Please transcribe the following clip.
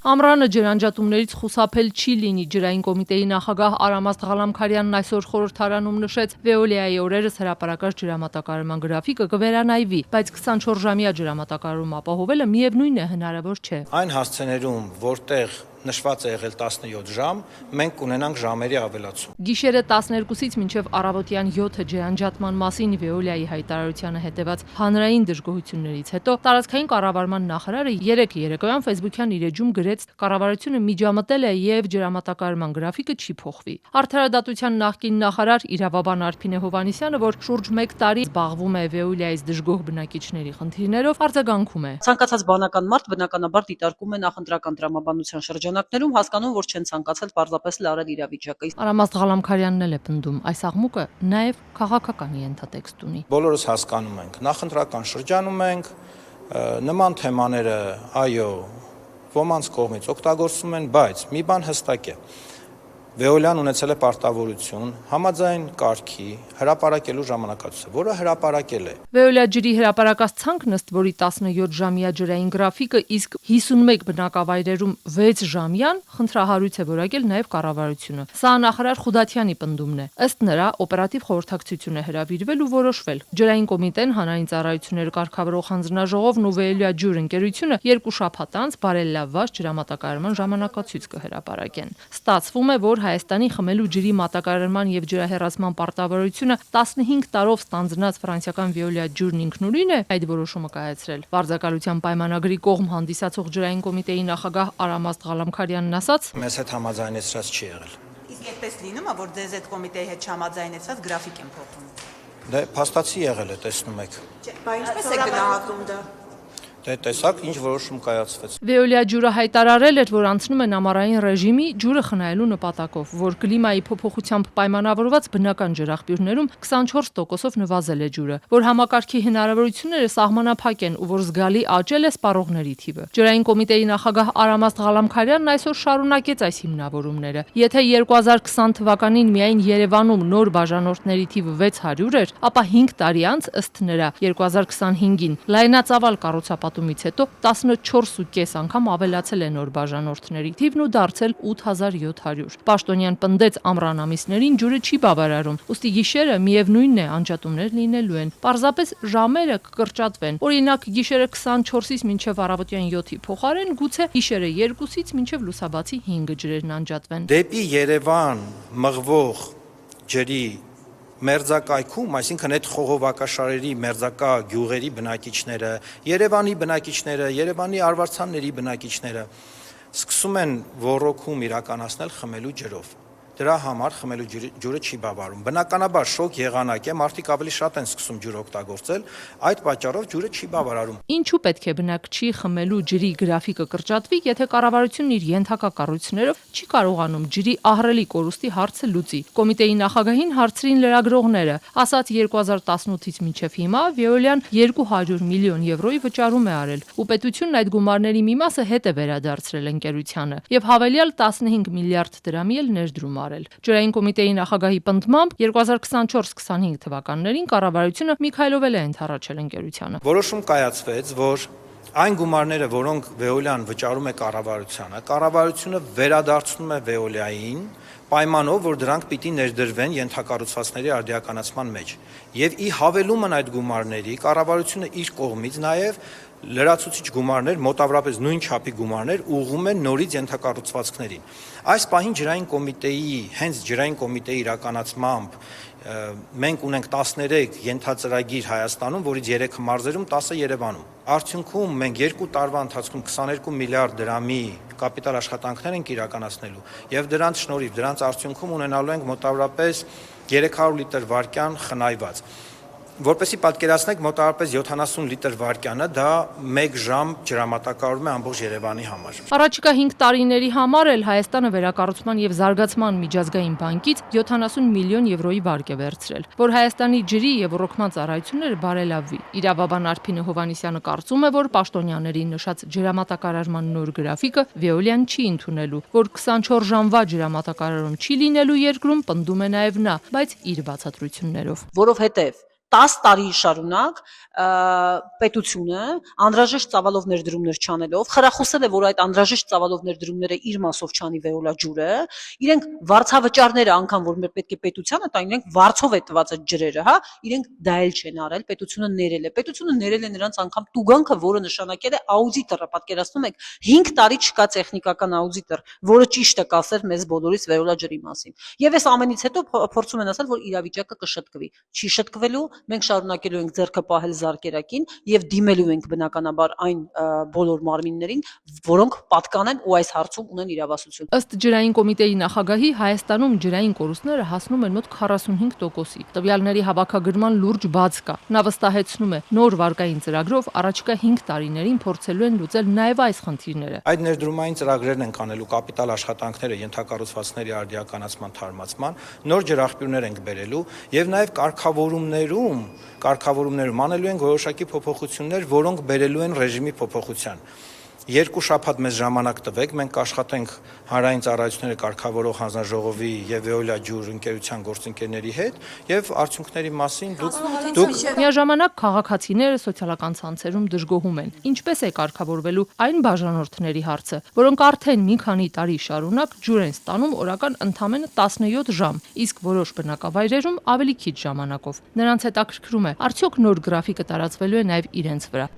Ամռանը ջրանջատումներից խուսափել չի լինի, ջրային կոմիտեի նախագահ Արամաստ Ղալամքարյանն այսօր խորհրդարանում նշեց, Վեոլիայի օրերս հրապարակած ջրամատակարարման գրաֆիկը կվերանայվի, բայց 24-ժամյա ջրամատակարարում ապահովելը միևնույն է հնարավոր չէ։ Այն հասցեներում, որտեղ նշված է եղել 17 ժամ, մենք կունենանք ժամերի ավելացում։ Գիշերը 12-ից մինչև առավոտյան 7-ը ջրանջատման մասին Վեոլիայի հայտարարությանը հետևած հանրային դժգոհություններից հետո տարածքային կառավարման նախարարը 3 երեկոյան Facebook-յան իր էջում գրեց. «Կառավարությունը միջամտել է եւ ջրամատակարարման գրաֆիկը չի փոխվի»։ Արդարադատության նախկին նախարար իրավաբան Արփինե Հովհաննիսյանը, որ շուրջ 1 տարի զբաղվում է Վեոլիայից դժգոհ բնակիչների խնդիրներով, արձագանքում է. Ցանկացած բանական մարդ բնականաբար դիտարկում է նախընտրական տրամաբանության շրջանակներում, հասկանում, որ չեն ցանկացել պարզապես լարել իրավիճակը։ Արամաստ Ղալամքարյանն էլ է պնդում, այս աղմուկը նաեւ քաղաքական ենթատեքստ ունի։ Բոլորս հասկանում ենք, նախընտրական շրջանում ենք, նման թեմաները, այո, ոմանց կողմից օգտագործվում են, բայց մի բան հստակ է. Վեոլիան ունեցել է պարտավորություն համաձայն կարգի հրապարակելու ժամանակացույցը, որը հրապարակել է։ Վեոլիա ջրի հրապարակած ցանքն ըստ որի 17-ժամյա ջրային գրաֆիկը, իսկ 51 բնակավայրերում 6 ժամյան խնդրահարույց է որակել նաև կառավարությունը։ Սա նախարար Խուդաթյանի պնդումն է։ Ըստ նրա, օպերատիվ խորհրդակցություն է հրավիրվել ու որոշվել։ Ջրային կոմիտեն, հանրային ծառայություններ կարգավորող հանձնաժողովն ու Վեոլիա ջուր ընկերությունը 2 շաբաթ անց բարելավված ջրամատակարարման ժամանակացույց կհրապարակեն։ Ստացվում է, որ Հայաստանի խմելու ջրի մատակարարման եւ ջրահեռացման պարտավորությունը 15 տարով ստանձնած ֆրանսիական Վեոլիա ջուրն ինքնուրույն է այդ որոշումը կայացրել։ Վարձակալության պայմանագրի կողմ հանդիսացող ջրային կոմիտեի նախագահ Արամաստ Ղալամքարյանն ասաց. Մեզ հետ համաձայնեցրած չի եղել։ Իսկ այդպես լինում է, որ ձեզ այդ կոմիտեի հետ չհամաձայնեցած գրաֆիկ են փոխում։ Դե փաստացի եղել է, տեսնում եք։ Բա ինչպես է գնահատում դա։ Դե տեսակ, ինչ որոշում կայացվեց։ Վեոլիա ջուրը հայտարարել էր, որ անցնում են ամառային ռեժիմի ջուրը խնայելու նպատակով, որ կլիմայի փոփոխությամբ պայմանավորված բնական ջրաղբյուրներում 24%-ով նվազել է ջուրը, որ համակարգի հնարավորությունները սահմանափակ են ու որ զգալի աճել է սպառողների թիվը։ Ջրային կոմիտեի նախագահ Արամաստ Ղալամքարյանն այսօր շարունակեց այս հիմնավորումները։ Եթե 2020 թվականին միայն Երևանում նոր բաժանորդների թիվը 600 էր, ապա 5 տարի անց ըստ նրա 2025-ին լայնածավալ կառուցապատումից հետո 14.5 անգամ ավելացել է նոր բաժանորդների թիվն ու դարձել 8700։ Պաշտոնյան պնդեց ամռան ամիսներին ջուրը չի բավարարում, ուստի գիշերը միևնույնն է անջատումներ լինելու են։ Պարզապես ժամերը կկրճատվեն։ Օրինակ գիշերը 24-ից մինչև առավոտյան 7-ի փոխարեն գուցե գիշերը 2-ից մինչև լուսաբացի 5 ջրերն անջատվեն։ Դեպի Երևան մղվող ջրի մերձակայքում, այսինքն այդ խողովակաշարերի մերձակա գյուղերի բնակիչները, Երևանի բնակիչները, Երևանի արվարձանների բնակիչները սկսում են ոռոգում իրականացնել խմելու ջրով։ Դրա համար խմելու ջուրը չի բավարարում։ Բնականաբար շոկ եղանակ է, մարդիկ ավելի շատ են սկսում ջուր օգտագործել, այդ պատճառով ջուրը չի բավարարում։ Ինչու պետք է բնակչի խմելու ջրի գրաֆիկը կրճատվի, եթե կառավարությունն իր ենթակա կառույցներով չի կարողանում ջրի ահռելի կորուստի հարցը լուծի։ Կոմիտեի նախագահին հարցրին լրագրողները, ասաց 2018-ից մինչև հիմա Վեոլիան 200 միլիոն եվրոյի վճարում է արել, ու պետությունն այդ գումարների մի մասը հետ է վերադարձրել ընկերությանը եւ հավելյալ 15 միլիարդ դրամի էլ ներդրում արել։ Ջրային կոմիտեի նախագահի պնդմամբ 2024-25 թվականներին կառավարությունը մի քայլով է ընդառաջել ընկերությանը։ Որոշում կայացվեց, որ այն գումարները, որոնք Վեոլիան վճարում է կառավարությունը վերադարձնում է Վեոլիային պայմանով, որ դրանք պիտի ներդրվեն ենթակառուցվածքների արդիականացման մեջ։ Եվ ի հավելումն այդ գումարների կառավարությունը իր կողմից նաև լրացուցիչ գումարներ, մոտավորապես նույն չափի գումարներ ուղղում են նորից ենթակառուցվածքներին։ Այս պահին հենց ջրային կոմիտեի իրականացմամբ մենք ունենք 13 ենթածրագիր Հայաստանում, որից 3 մարզերում, 10 Երևանում։ Արդյունքում մենք 2 տարվա ընթացքում 22 միլիարդ դրամի կապիտալ աշխատանքներ ենք իրականացնելու եւ դրանց շնորհիվ, դրանց արդյունքում ունենալու ենք մոտավորապես 300 լիտր վարկյան խնայված։ Որպեսզի պատկերացնեք, մոտավորապես 70 լիտր վարկյանը դա 1 ժամ ջրամատակարարում է ամբողջ Երևանի համար։ Առաջիկա 5 տարիների համար էլ Հայաստանը վերակառուցման եւ զարգացման միջազգային բանկից 70 միլիոն եվրոյի վարկ է վերցրել, որ Հայաստանի ջրի եւ ռոռոկման ծառայությունները բարելավվի։ Իրավաբան Արփինե Հովհաննիսյանը կարծում է, որ պաշտոնյաների նշած ջրամատակարարման նոր գրաֆիկը Վեոլիան չի ընդունելու, որ 24 ժամվա ջրամատակարարում չի լինելու երկրում, պնդում է նաեւ նա, բայց իր բացատրություններով։ Որովհետև 10 տարի շարունակ պետությունը անհրաժեշտ ծավալով ներդրումներ չանելով խրախուսել է, որ այդ անհրաժեշտ ծավալով ներդրումները իր մասով չանի Veolia ջուրը, իրենք վարձավճարները անգամ որ մեր պետք է պետությանը տան, իրենք վարձով է տված այդ ջրերը, հա, իրենք դա էլ չեն արել, պետությունը ներել է։ Պետությունը ներել է նրանց անգամ տուգանքը, որը նշանակել է աուդիտորը, պատկերացնում եք, 5 տարի չկա տեխնիկական աուդիտոր, որը ճիշտ է կասեր մեզ բոլորիս Veolia ջրի մասին։ Եվ այս ամենից հետո փորձում են ասել, որ իրավիճակը կշտկվի։ Չի շտկվելու, մենք շարունակելու ենք ձեռքը պահել զարկերակին եւ դիմելու ենք բնականաբար այն բոլոր մարմիններին, որոնք պատկանեն ու այս հարցում ունեն իրավասություն։ Ըստ ջրային կոմիտեի նախագահի Հայաստանում ջրային կորուստները հասնում են մոտ 45%-ի։ Տվյալների հավաքագրման լուրջ բաց կա։ Նա վստահեցնում է, նոր վարկային ծրագրով առաջիկա 5 տարիներին փորձելու են լուծել նաեւ այս խնդիրները։ Այդ ներդրումային ծրագրերն են կանելու կապիտալ աշխատանքները, ենթակառուցվածքների արդիականացման, թարմացման, նոր ջրաղբյուրներ ենք բերելու եւ նաեւ կարգավորումներում անելու են որոշակի փոփոխություններ, որոնք բերելու են ռեժիմի փոփոխության։ 2 շաբաթ մեզ ժամանակ տվեք, մենք կաշխատենք հանրային ծառայությունները կարգավորող հանձնաժողովի եւ Veolia ջուր ընկերության գործընկերների հետ եւ արդյունքների մասին դուք Միաժամանակ քաղաքացիները սոցիալական ցանցերում դժգոհում են։ Ինչպես է կարգավորվելու այն բաժանորդների հարցը, որոնք արդեն մի քանի տարի շարունակ ջուր են ստանում օրական ընդամենը 17 ժամ, իսկ որոշ բնակավայրերում ավելի քիչ ժամանակով։ Նրանց հետաքրքրում է, արդյոք նոր գրաֆիկը տարածվելու է նաեւ իրենց վրա։